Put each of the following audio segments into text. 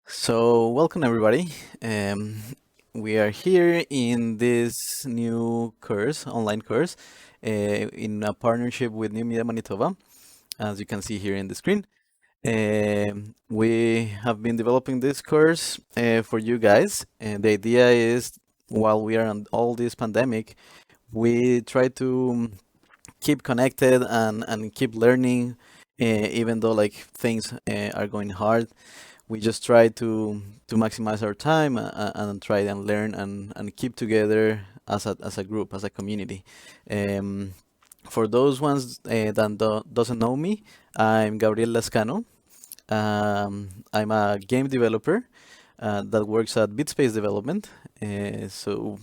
Welcome everybody. Um, we are here in this new course, online course, in a partnership with New Media Manitoba, as you can see here in the screen. We have been developing this course for you guys, and the idea is while we are on all this pandemic, we try to keep connected and keep learning, even though like things are going hard. We just try to maximize our time and try and learn and keep together as a group, as a community. Um, for those ones that doesn't know me, I'm Gabriel Lascano. I'm a game developer that works at BitSpace Development. So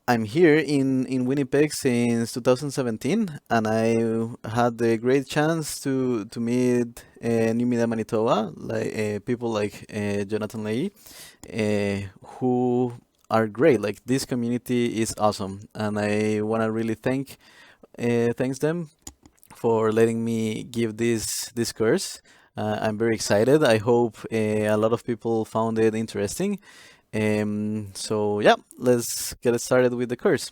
I'm here in Winnipeg since 2017, and I had the great chance to meet New Media Manitoba, like people like Jonathan Leahy, who are great. Like this community is awesome, and I want to really thanks them for letting me give this course. I'm very excited. I hope a lot of people found it interesting. So yeah, let's get started with the course.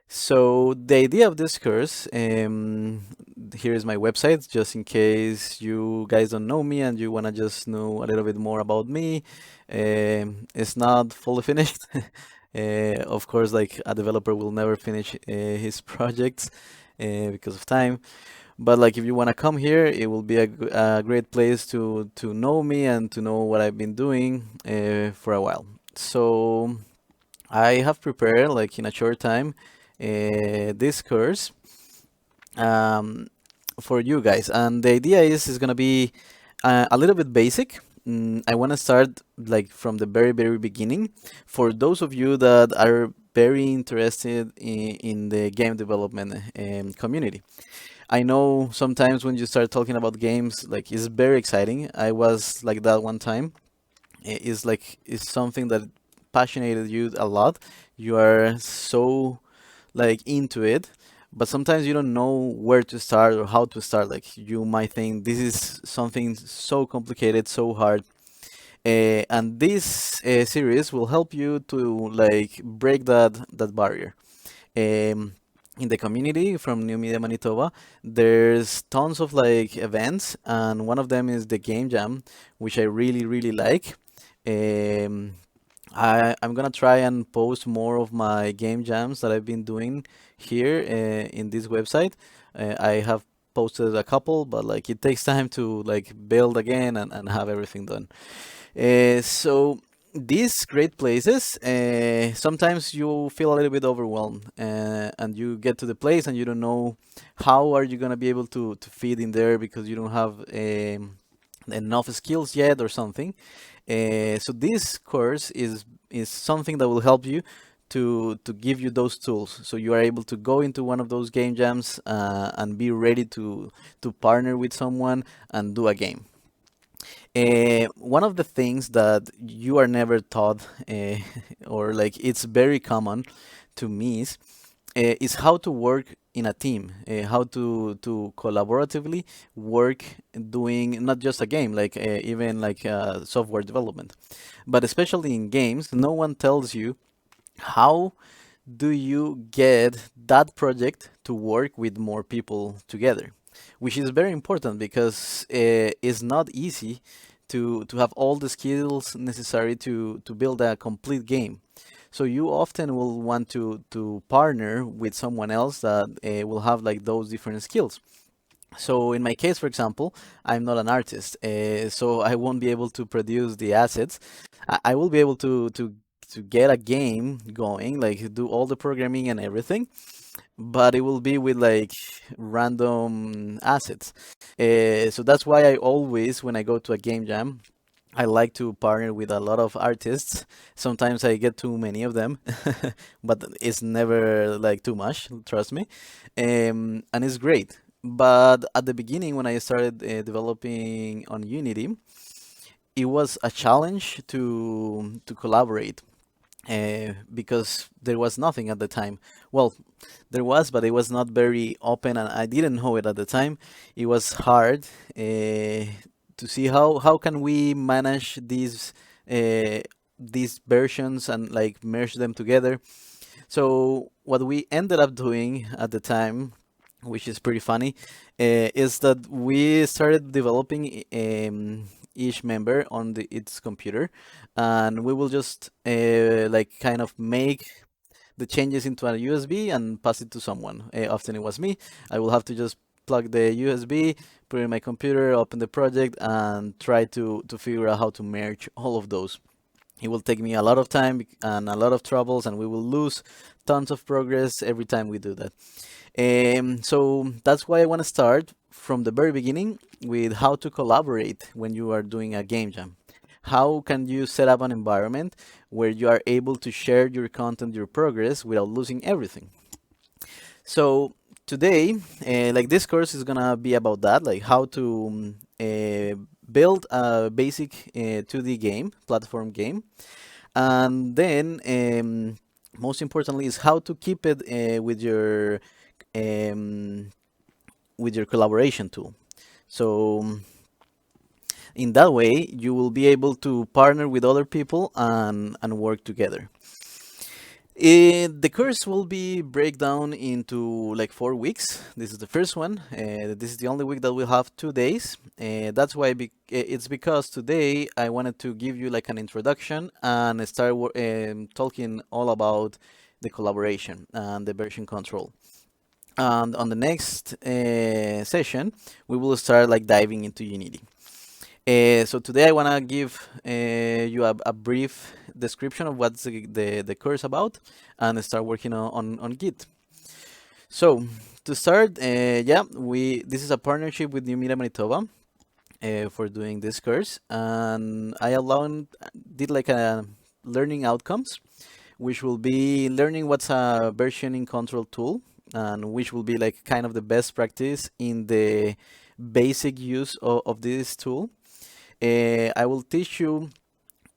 So the idea of this course, here is my website, just in case you guys don't know me and you wanna just know a little bit more about me. It's not fully finished. Of course, like a developer will never finish his projects because of time. But like if you wanna come here, it will be a great place to know me and to know what I've been doing for a while. So I have prepared like in a short time this course um, for you guys, and the idea is gonna be a little bit basic. I want to start like from the very beginning for those of you that are very interested in the game development community. I know sometimes when you start talking about games, like it's very exciting. I was like that one time. It's something that passionated you a lot. You are so like into it, but sometimes you don't know where to start or how to start. Like you might think this is something so complicated, so hard. And this series will help you to like break that barrier. Um, in the community from New Media Manitoba, there's tons of like events, and one of them is the Game Jam, which I really like. Um, I'm gonna try and post more of my game jams that I've been doing here in this website. I have posted a couple, but like it takes time to like build again and have everything done. So these great places, sometimes you feel a little bit overwhelmed, and you get to the place and you don't know how are you gonna be able to fit in there because you don't have enough skills yet or something. So this course is something that will help you to give you those tools, so you are able to go into one of those game jams and be ready to partner with someone and do a game. One of the things that you are never taught, or like it's very common to miss, is how to work in a team, how to collaboratively work doing not just a game, like even like software development, but especially in games, no one tells you how do you get that project to work with more people together, which is very important because it's not easy to have all the skills necessary to build a complete game. So you often will want to partner with someone else that will have like those different skills. So in my case, for example, I'm not an artist, so I won't be able to produce the assets. I will be able to get a game going, like do all the programming and everything, but it will be with like random assets. So that's why I always, when I go to a game jam, I like to partner with a lot of artists. Sometimes I get too many of them, but it's never like too much, trust me. And it's great. But at the beginning, when I started developing on Unity, it was a challenge to collaborate because there was nothing at the time. Well, there was, but it was not very open, and I didn't know it at the time. It was hard to see how can we manage uh, these versions and like merge them together. So what we ended up doing at the time, which is pretty funny, is that we started developing each member on its computer, and we will just like kind of make the changes into a USB and pass it to someone. Often it was me. I will have to just plug the USB, put it in my computer, open the project, and try to figure out how to merge all of those. It will take me a lot of time and a lot of troubles, and we will lose tons of progress every time we do that. So that's why I want to start from the very beginning with how to collaborate when you are doing a game jam. How can you set up an environment where you are able to share your content, your progress without losing everything? So today, like this course is gonna be about that, like how to build a basic 2D game, platform game, and then most importantly is how to keep it um, with your collaboration tool. So in that way, you will be able to partner with other people and work together. The course will be break down into like 4 weeks. This is the first one. This is the only week that we'll have 2 days. That's why it's because today I wanted to give you like an introduction and start talking all about the collaboration and the version control. And on the next session, we will start like diving into Unity. So today I want to give you a brief description of what's the course about and start working on Git. So to start, yeah, this is a partnership with New Media Manitoba for doing this course, and I did like a learning outcomes, which will be learning what's a versioning control tool, and which will be like kind of the best practice in the basic use of this tool. I will teach you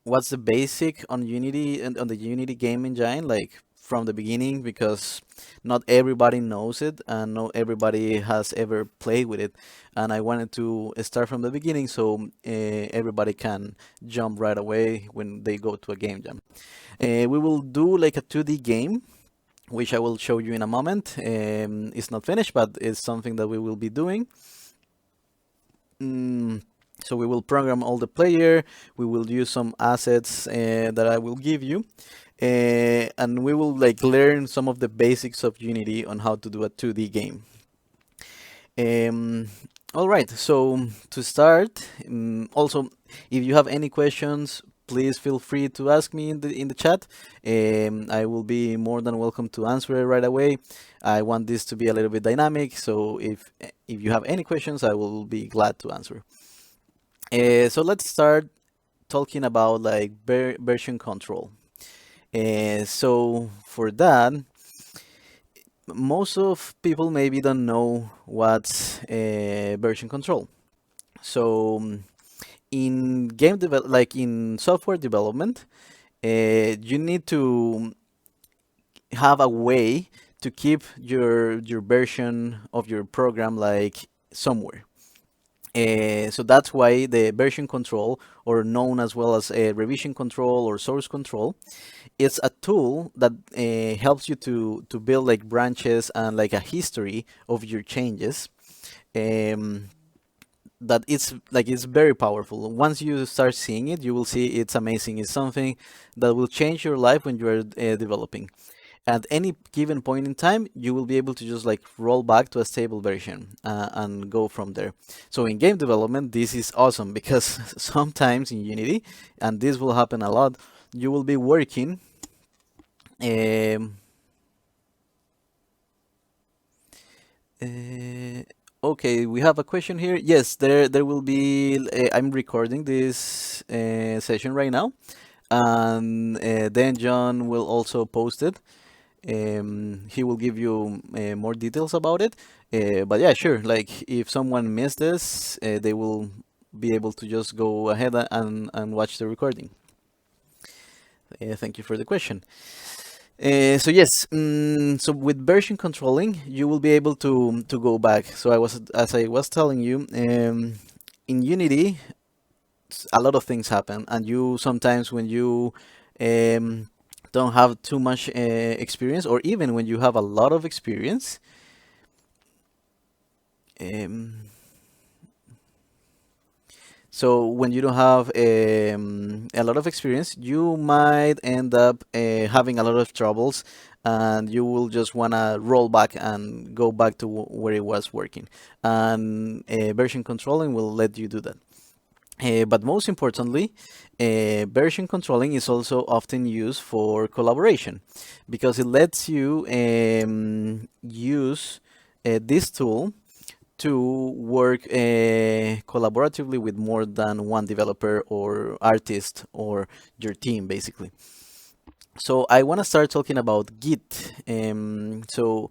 what's the basic on Unity and on the Unity game engine, like from the beginning, because not everybody knows it and not everybody has ever played with it. And I wanted to start from the beginning so everybody can jump right away when they go to a game jam. We will do like a 2D game, which I will show you in a moment. It's not finished, but it's something that we will be doing. So we will program all the player, we will use some assets that I will give you, and we will like learn some of the basics of Unity on how to do a 2D game. All right, so to start, also, if you have any questions, please feel free to ask me in the chat. I will be more than welcome to answer it right away. I want this to be a little bit dynamic, so if you have any questions, I will be glad to answer. So let's start talking about like version control. So for that, most of people maybe don't know what's version control. So in like in software development, you need to have a way to keep your version of your program like somewhere. So that's why the version control, or known as well as a revision control or source control, is a tool that helps you to build like branches and like a history of your changes. That it's very powerful. Once you start seeing it, you will see it's amazing. It's something that will change your life when you are developing. At any given point in time, you will be able to just like roll back to a stable version and go from there. So in game development, this is awesome because sometimes in Unity, and this will happen a lot, you will be working okay, we have a question here. Yes, there will be. I'm recording this session right now, and then John will also post it. He will give you more details about it. But yeah, sure. Like if someone missed this, they will be able to just go ahead and watch the recording. Thank you for the question. So yes, so with version controlling, you will be able to go back. So as I was telling you, in Unity, a lot of things happen, and you sometimes when you um, don't have too much experience, or even when you have a lot of experience, um, so when you don't have a lot of experience, you might end up having a lot of troubles, and you will just wanna roll back and go back to where it was working. And version controlling will let you do that. But most importantly, version controlling is also often used for collaboration because it lets you use this tool to work collaboratively with more than one developer or artist or your team, basically. So I want to start talking about Git. So